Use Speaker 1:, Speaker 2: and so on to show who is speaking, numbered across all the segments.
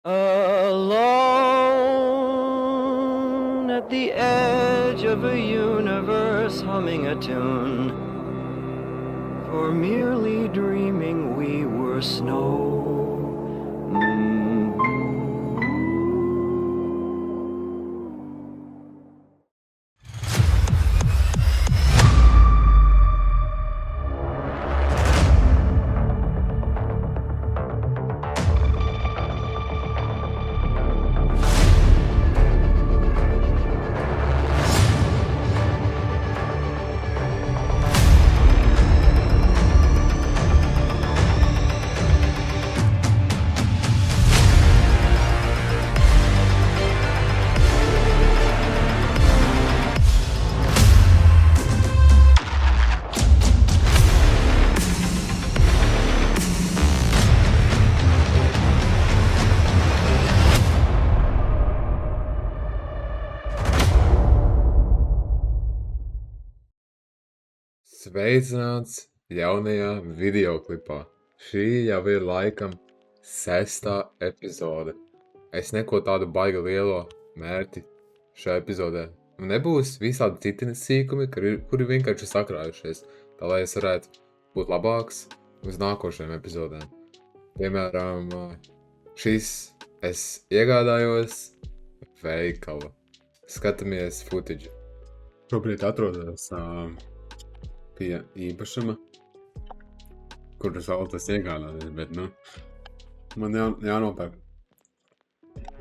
Speaker 1: Alone at the edge of a universe humming a tune, for merely dreaming we were snow.
Speaker 2: Sveicināts jaunajā videoklipā. Šī jau ir laikam 6. epizode. Es neko tādu baigi lielo mērķi šajā epizodē. Nebūs visādi citi sīkumi, kuri vienkārši sakrājušies, tā lai es varētu būt labāks uz nākošajām epizodēm. Piemēram, šis es iegādājos veikalu. Skatāmies footage. Šobrīd atrodas pie īpašuma, kurus vēlos iegādāties, bet, man jānopērk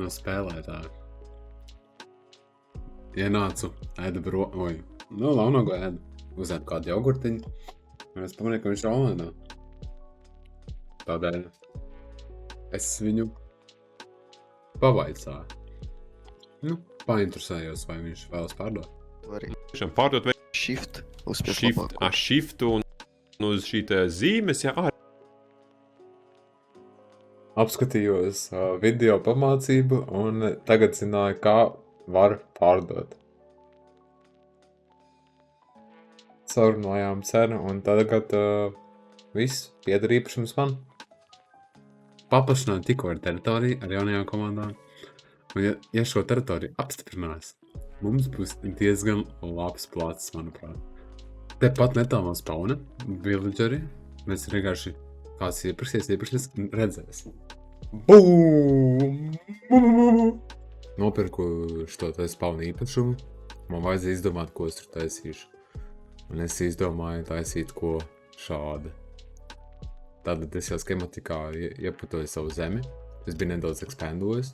Speaker 2: no spēlētāja. Ienācu, launago ēdu, uzēdu kādu jogurtiņu, un es pamanīju, ka viņš ir online. Tādēļ es viņu pavaicāju. Painteresējos, vai viņš vēlas pārdot.
Speaker 3: Šam pārdot vai
Speaker 4: Shift uzspiest
Speaker 3: shift,
Speaker 4: labāko.
Speaker 3: shiftu un uz šī te zīmes,
Speaker 2: Apskatījos video pamācību un tagad zināju, kā var pārdot. Sarunājām cenu un tagad viss pieder īpašums man. Paplašināt tikko ar teritoriju ar jaunajām komandām. Un ja šo teritoriju apstiprinās, mums būs diezgan labs placis, manuprāt. Tepat netālu no spawna, villageri, mēs vienkārši kāds ieprasies un redzēs. Bum! Nopirku šo te spawna īpašumu, man vajadzēja izdomāt, ko es tur taisīšu. Un es izdomāju taisīt ko šādi. Tātad es jau skematikā ieputoju savu zemi, es biju nedaudz ekspandojis.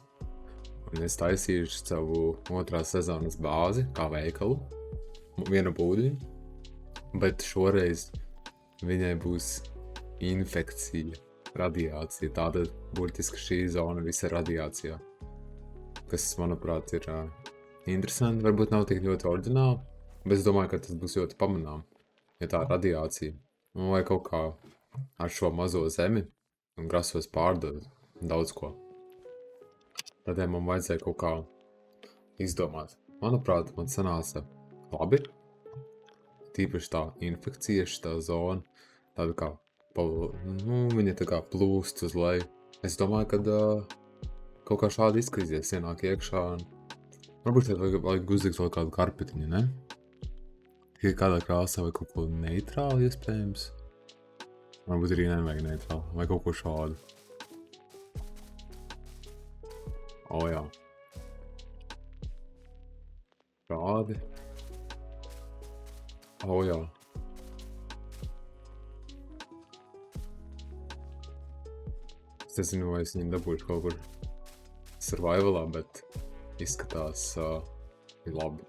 Speaker 2: Un es taisīšu savu 2. sezonas bāzi, kā veikalu, vienu būdiņu, bet šoreiz viņai būs infekcija, radiācija, tātad burtiski šī zona visa radiācijā, kas, manuprāt, ir interesanti, varbūt nav tik ļoti oriģināli, bet es domāju, ka tas būs ļoti pamanām, ja tā radiācija, un vai kaut kā ar šo mazo zemi un grasos pārdot daudz ko. Tādēļ man vajadzēja kaut kā izdomāt. Manuprāt, man sanāca labi. Tīpaši tā infekcija, šitā zona, tāda kā, viņa tā kā plūst uz leju. Es domāju, ka kaut kā šādi izkrīzies, ienāk iekšā. Varbūt vajag uzlikt vēl kādu karpetiņu, ne? Ja kādā krāsā vai kaut ko neitrāli iespējams. Varbūt arī nevajag neitrāli, vai kaut ko šādu. Jā. Šādi. Jā. Es nezinu, vai es viņu dabūšu kaut kur survivalā, bet izskatās labi.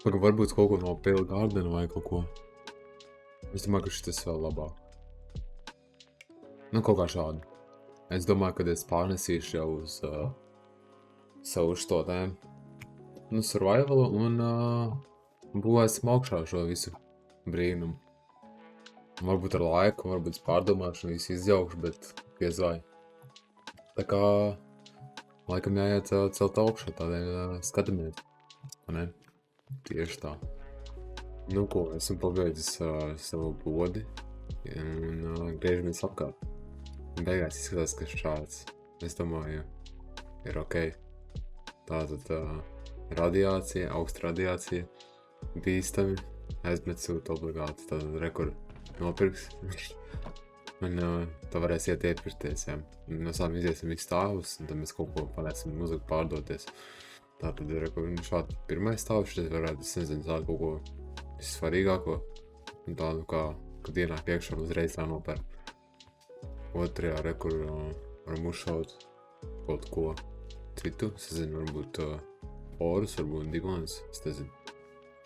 Speaker 2: Varbūt kaut ko no Pale Garden vai kaut ko. Es domāju, ka šitas vēl labāk. Kaut kā šādi. Es domāju, ka es pārnesīšu jau uz savu štotēm, survivalu un būvēsim augšā šo visu brīnumu. Varbūt ar laiku, varbūt es pārdomāšu un visu izjaukšu, bet piezvai. Tā kā laikam jāiet celt augšā, tādēļ skatamies. Ne? Tieši tā. Ko, esmu pabeidzis savu bodi un griežamies apkārt. beigās izskatās, ka šāds. Es domāju, ir ok. Tātad radiācija, augsta radiācija, bīstami, aizmet sūt obligāti, tātad rekur nopirks. Un tā varēs iet iepirkties, jā. No sākuma iziesim visu stāvus, un tad mēs kaut ko panēsim muziku pārdoties. Tātad rekur šādi pirmais stāvs, šeit varētu, es nezinu, tā kaut ko vissvarīgāko. Un tādu kā, kad ienāk iekšā un uzreiz tā nopērk. Otrajā rekur varam uzšaut kaut ko citu, es nezinu, varbūt orus, varbūt digons, es nezinu,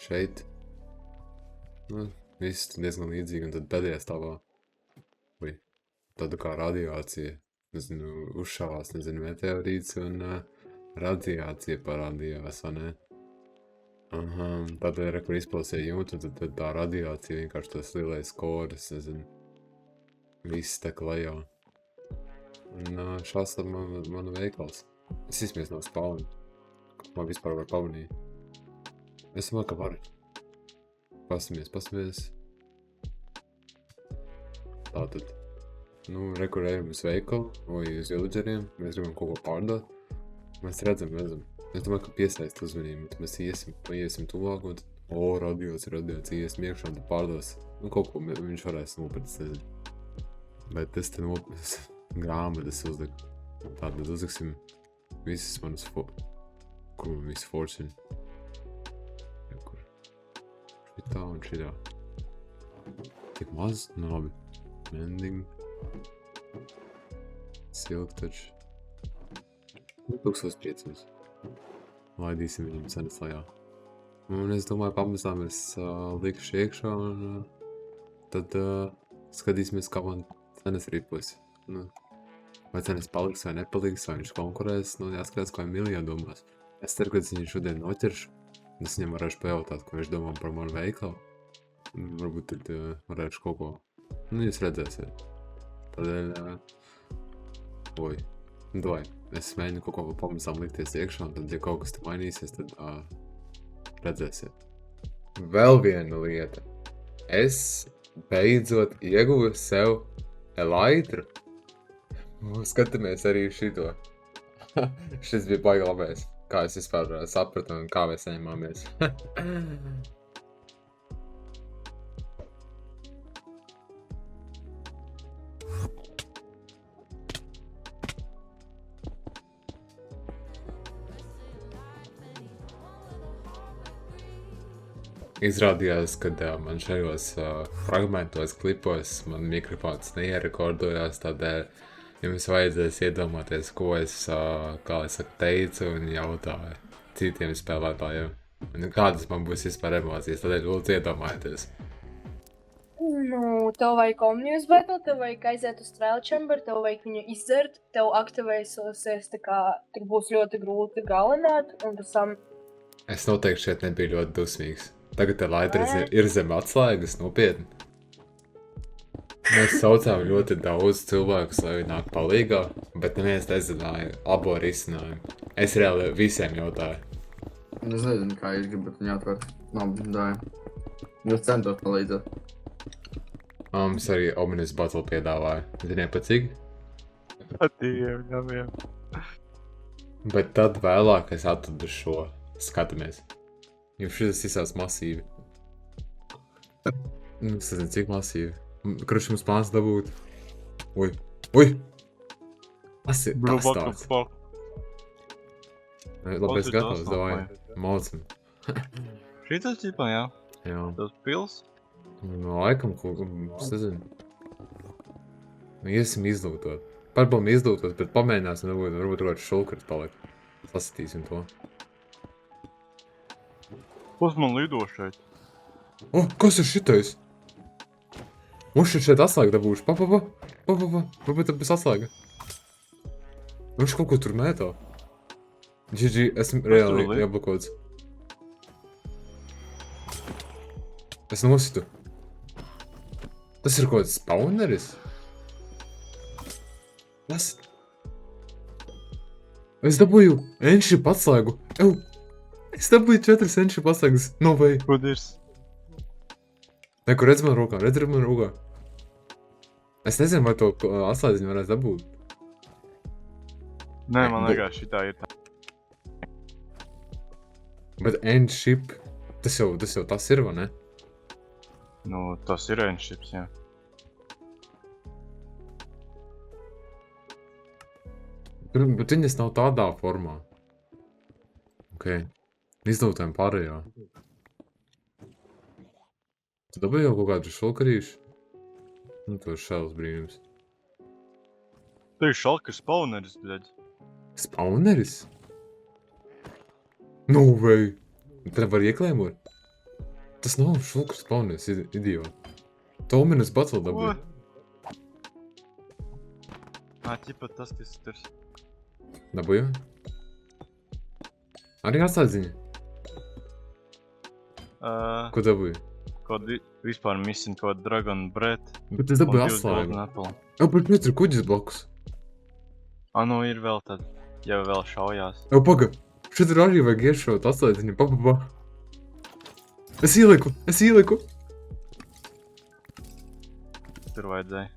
Speaker 2: šeit. Nu, viss diezgan līdzīgi, un tad pēdējā stāvā tāda kā radiācija, nezinu, uzšāvās, nezinu, meteorīts un radiācija parādījās, vai ne? Tad rekur izplausīja jumtu, tad tā radiācija vienkārši tas lielais koris, nezinu, viss tek lejā. Un šāds tad manu veikals. Es izmies no spalni. Man vispār var pamanīt. Es domāju, ka var. Pasmies. Tātad. Nu, rekurējam uz veikalu vai uz villageriem. Mēs gribam kaut ko pārdot. Mēs redzam. Es domāju, ka piesaist uzmanību. Tad mēs iesim tuvāk un tad, radiācija, iesim iekšā un tad pārdos. Nu, kaut ko viņš varēs nopirkt, es nezinu. Bet es te grāmatas uzliku. Tātad uzliksim visas manas kur man visu fortune. Kur? Šitā un šitā. Tik maz? Nu, labi. Mending. Silk taču. 1500. Laidīsim viņam cenas lejā. Un es domāju, pamazām es likšu iekšā un tad skatīsimies, kā man cenas ripos. Nu, vai cenas paliks vai nepaliks, vai viņš konkurēs, nu jāskatās, ko Emilija domās. Es ceru, ka es viņu šodien noķeršu. Es viņam varēšu pajautāt, ko viņš domā par manu veikalu. Varbūt tad varēšu kaut ko. Nu, jūs redzēsiet. Tādēļ, davai, es mēģinu kaut ko pamazām likties iekšā, un tad, ja kaut kas te mainīsies, tad redzēsiet. Vēl viena lieta. Es beidzot ieguvu sev elytru. Skatāmies arī šito. Šis bija baigi labais. Kā es vispār sapratu un kā mēs saņemāmies. Izrādījās, ka man šajos fragmentos, klipos, man mikrofons neierekordojās, tādēļ jums vajadzēs iedomāties, ko es, kā es teicu un jautāju citiem spēlētājiem. Un kādas man būs vispār emocijas, tādēļ lūdzu iedomājieties.
Speaker 4: Nu, tev vajag omnijus battle, tev vajag aiziet uz trial chamber, tev vajag viņu izdzert, tev aktivēsies tā kā tur būs ļoti grūti galināt, un pēc tam...
Speaker 2: Es noteikti šeit nebiju ļoti dusmīgs. Tagad elytra ir zem atslēgas, nopietni. Mēs saucām ļoti daudz cilvēkus, lai viņi nāk palīgā, bet neviens nezināja labo risinājumu. Es reāli visiem jautāju.
Speaker 5: Es nezinu, kā jūs gribat viņu atvērt. Labi, dāju. Jūs centos palīdzēt.
Speaker 2: Mums arī Omnibus Battle piedāvāja. Ziniet, pa cik?
Speaker 3: Dieviem.
Speaker 2: Bet tad vēlāk es atradu šo. Skatāmies. Jo šis izsās masīvi. Nu, es nezinu, cik masīvi. Kruši mums plāns dabūt. Ui! Tas ir tas tāds. Labi, es gatavs, davai. Maucam.
Speaker 6: Šitas ģipā, jā?
Speaker 2: Jā.
Speaker 6: Tas pils?
Speaker 2: No laikam, es nezinu. Iesim izlūtot. Pārbaudam izlūtot, bet pamēģināsim, varbūt kāds šulkars paliek. Sasitīsim to.
Speaker 6: Kas man lido šeit?
Speaker 2: Kas ir šitais? Mums šeit atslēga dabūšu. Varbūt tad būs atslēga. Viņš kaut ko tur mētā. GG, esmu reāli ieblokots. Es nositu. Tas ir kaut kāds spawneris? Kas? Es dabūju enšip atslēgu. Es dabūju 4 enšip atslēgas. No way.
Speaker 6: Kudirs?
Speaker 2: Neko, redz man rokā. Es nezinu, vai to atslēdziņu varēs dabūt.
Speaker 6: Nē, man liekas, šitā ir tā.
Speaker 2: Bet end ship, tas jau tas ir, vai ne?
Speaker 6: Nu, tas ir ainships, jā.
Speaker 2: Bet viņas nav tādā formā. Ok. Izdotēm pārējā. Tu dabūji jau kaut kādu šulkarīšu? Nu, to šēls brīnums.
Speaker 6: Tu ir šalka spawneris, bļaļ.
Speaker 2: Spawneris? No way! Tad var ieklēmot? Tas nav šulka spawneris, idiot. Tominus battle dabūji.
Speaker 6: Ķipa tas, kas tur.
Speaker 2: Dabūji? Arī atslēdziņa. Ko dabūji?
Speaker 6: Kaut vispār missing kaut Dragon Bread.
Speaker 2: Bet es dabūju atslēgu. Jā, bet pēc ir kuģis blakus.
Speaker 6: Nu ir vēl tad, ja vēl šaujās.
Speaker 2: Jā, paga. Šeit ir arī vajag iešot atslēdziņu. Pa. Es ieliku.
Speaker 6: Tur vajadzēja.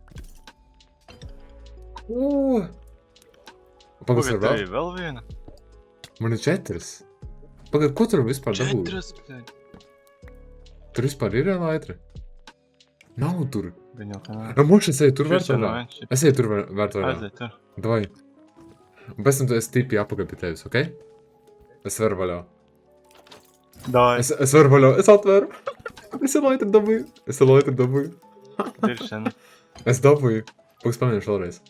Speaker 2: Paga,
Speaker 6: Pagad, tev ir vēl viena?
Speaker 2: Man ir 4. Paga, ko tur vispār dabūji?
Speaker 6: 4, bļaļ.
Speaker 2: Tur vispār ir laitra? Nav tur.
Speaker 6: Viņa tā nē.
Speaker 2: Moš, es eju tur
Speaker 6: Šis jau
Speaker 2: vērtvarā.
Speaker 6: nav ainships.
Speaker 2: Es eju tur vērtvarā.
Speaker 6: Aiziet tur.
Speaker 2: Davai. Un pēc tam tu esi tipi apakaļ pie tevis, ok? Es varu vaļā.
Speaker 6: Dai,
Speaker 2: Es varu vaļā. Es atveru. Es laitru dabūju.
Speaker 6: tiršana.
Speaker 2: Es dabūju. Pagads pamēģināšu vēlreiz.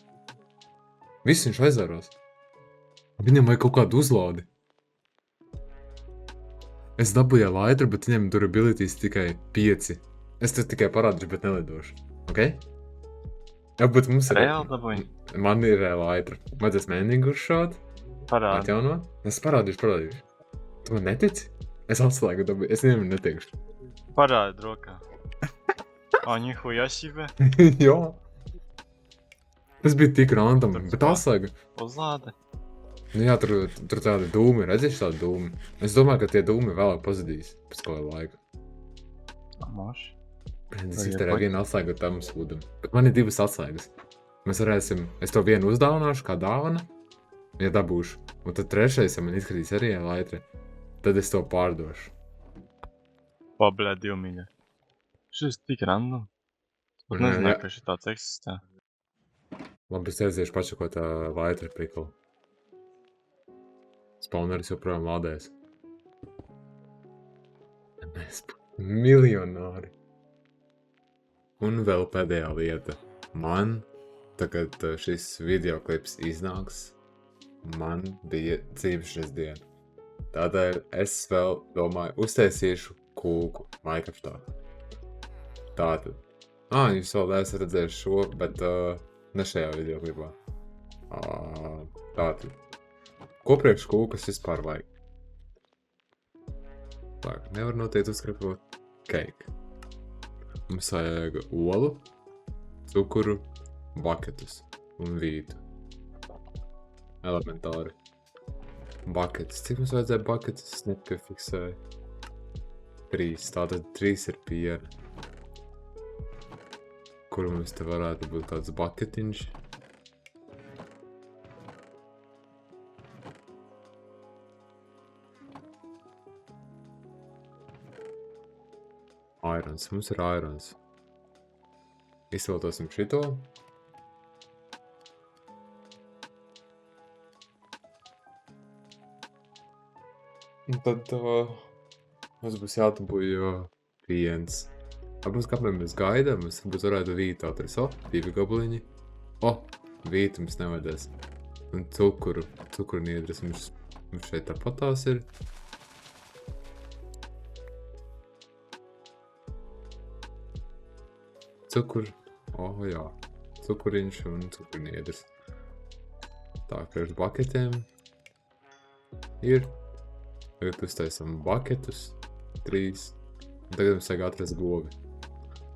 Speaker 2: Viss viņš aizvērās. Viņam vajag kaut kādu uzlādi. Es dabūju laitru, bet viņam durabilities tikai 5. Es te tikai parādīšu, bet nelidošu. Ok? Jā, bet mums ir...
Speaker 6: Reāli dabūji?
Speaker 2: Man ir laitra. Vajadzēs mēģināt šādi.
Speaker 6: Parādi.
Speaker 2: Atjaunot. Es parādīšu. Tu man netici? Es atslēgu dabūju. Es nevienu neteikšu.
Speaker 6: Parādi rokā. Nihuja себе.
Speaker 2: Jā. Tas bija tik random, bet atslēga.
Speaker 6: Uzlāde.
Speaker 2: Nu jā, tur tādi dūmi, redzēši tādi dūmi. Es domāju, ka tie dūmi vēlāk pazudīs pēc kāda laika.
Speaker 6: Moši.
Speaker 2: Es izdarīju vienu atslēgu tam sūdam. Bet man ir 2 atslēgas. Mēs varēsim, es to vienu uzdāvināšu kā dāvana, ja dabūšu. Un tad 3, ja man izskatīs arī laitra, tad es to pārdošu.
Speaker 6: Bļaļ, 2 mīļa. Šis tik random. Es nezināju, ka šī tāds eksistē.
Speaker 2: Labi, es aiziešu pačakot laitra priklu. Spawneris joprojām lādēs. Mēs miljonāri. Un vēl pēdējā lieta. Man, tagad šis videoklips iznāks, man bija dzimšanas diena. Tādēļ es vēl domāju, uztaisīšu kūku Minecraftā. Tātad. Jūs vēl neesat redzējuši šo, bet ne šajā videoklipā. Tātad. Ko priekš kūkas vispār vajag? Tā, nevar noteikti uzkrapot keiku. Mums vajag olu, cukuru, baketus un vītu. Elementāri. Baketus. Cik mums vajadzēja baketus? Es nepiefiksēju. 3. Tātad 3 ir piena. Kur mums te varētu būt tāds baketiņš? Irons. Mums ir irons. Izviltosim šito. Un tad mums būs jātabuj piens. Mums kāpēc mēs gaidām, mēs varbūt varētu vītu atrast. 2 gabaliņi. Vītu mums nevajadzēs. Un cukuru niedras mums šeit tāpatās ir. Jā. Cukuriņš un cukurniedrs. Tā, ka ar baketēm ir. Tagad uztaisam baketus. 3. Un tagad mums vajag atrast govi.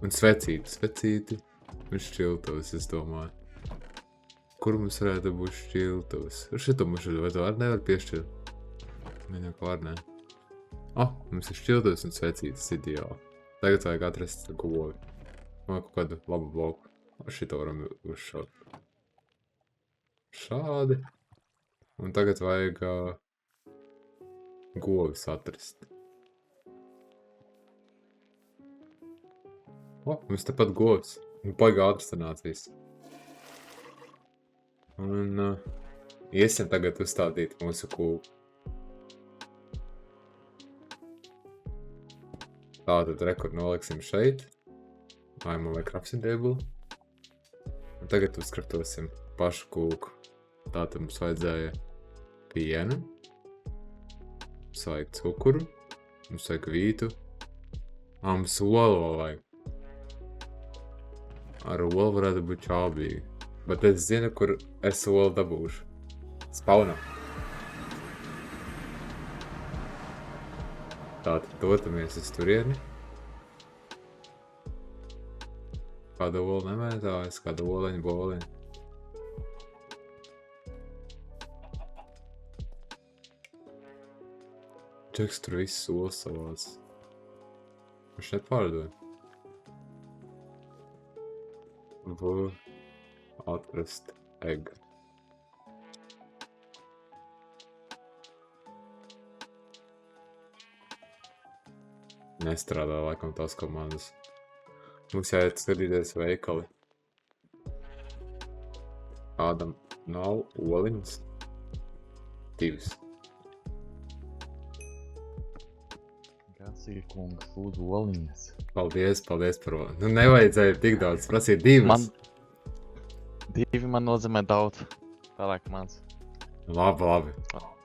Speaker 2: Un svecīti. Un šķiltavas, es domāju. Kur mums varētu būt šķiltavas? Šito mums vai to arī nevar piešķirt? Viņa jau klār, ne. Mums ir šķiltavas un svecītas ideāli. Tagad vajag atrast govi. Vai kaut kādu labu bloku. Šito varam uzšaut. Šādi. Un tagad vajag govis atrast. O, mums tepat govis. Paigā ātri sanāca viss. Un iesim tagad uzstādīt mūsu kūku. Tātad rekur noliksim šeit. Man vajag crafting table. Un tagad uzkratosim pašu kūku. Tātad mums vajadzēja pienu. Mums vajag cukuru. Mums vajag vītu. Mums olu vajag. Ar olu varētu būt čābīgi. Bet es zinu, kur es olu dabūšu. Spaunam. Tātad dotamies uz turieni. Kāda olu nemētājas, kāda oleņa boliņa. Čeks tur viss olas savās. Viņš nepārdod. Atrast egg. Nestrādā laikam tās komandas. Mums jāiet skatīties veikali. Kādam nav oliņas? 2.
Speaker 6: Gasīja kungs, lūdzu oliņas.
Speaker 2: Paldies par oliņu. Nu nevajadzēja tik daudz, prasīt 2.
Speaker 6: 2 man nozīmē daudz. Tālāk mans.
Speaker 2: Labi.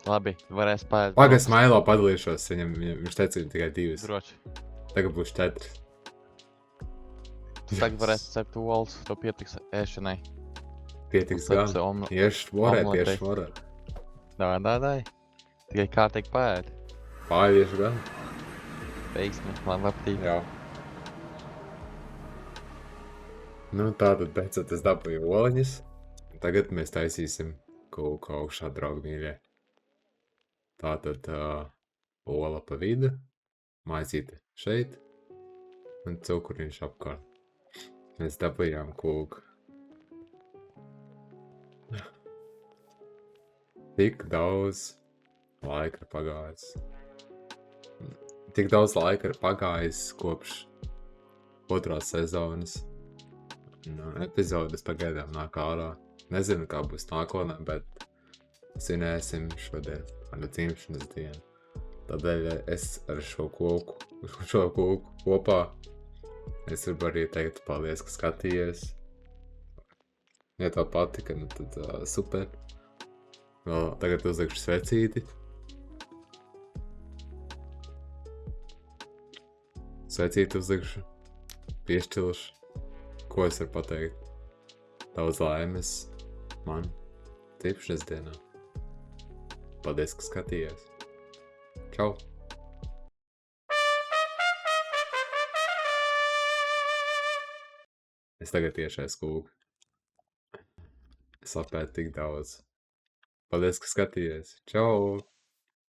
Speaker 6: Labi, varēs paēst.
Speaker 2: Pagas Mailo padalīšos, viņš teica tikai 2.
Speaker 6: Droši.
Speaker 2: Tagad būs 4.
Speaker 6: Tu tagad varēsi cept olas, to pietiks ēšanai.
Speaker 2: Pietiks gan. Iešu morē.
Speaker 6: Dai. Tikai kārtīgi paēd.
Speaker 2: Pāriešu gan.
Speaker 6: Veiksmi, man patīk.
Speaker 2: Jā. Nu tātad beidzot es dabūju oliņas. Tagad mēs taisīsim kūku augšā, draugi mīļie. Tātad ola pa vidu, maizīte šeit un cukuriņš apkārt. Mēs dabūjām kūku. Tik daudz laika ir pagājis. Tik daudz laika ir pagājis kopš 2. sezonas. Epizodes pagaidām nāk ārā. Nezinu, kā būs nākotnē, bet svinēsim šodien, manu dzimšanas dienu. Tādēļ es ar šo kūku kopā, es varu arī teikt paldies, ka skatījies. Ja tev patika, nu tad super. Vēl tagad uzlikšu svecīti. Svecīti uzlikšu, piešķilšu. Ko es varu pateikt? Daudz laimes man dzimšanas dienā. Paldies, ka skatījies. Čau! Es tagad iešu aiz kūku. Es apēdu tik daudz. Paldies, ka skatījies. Čau!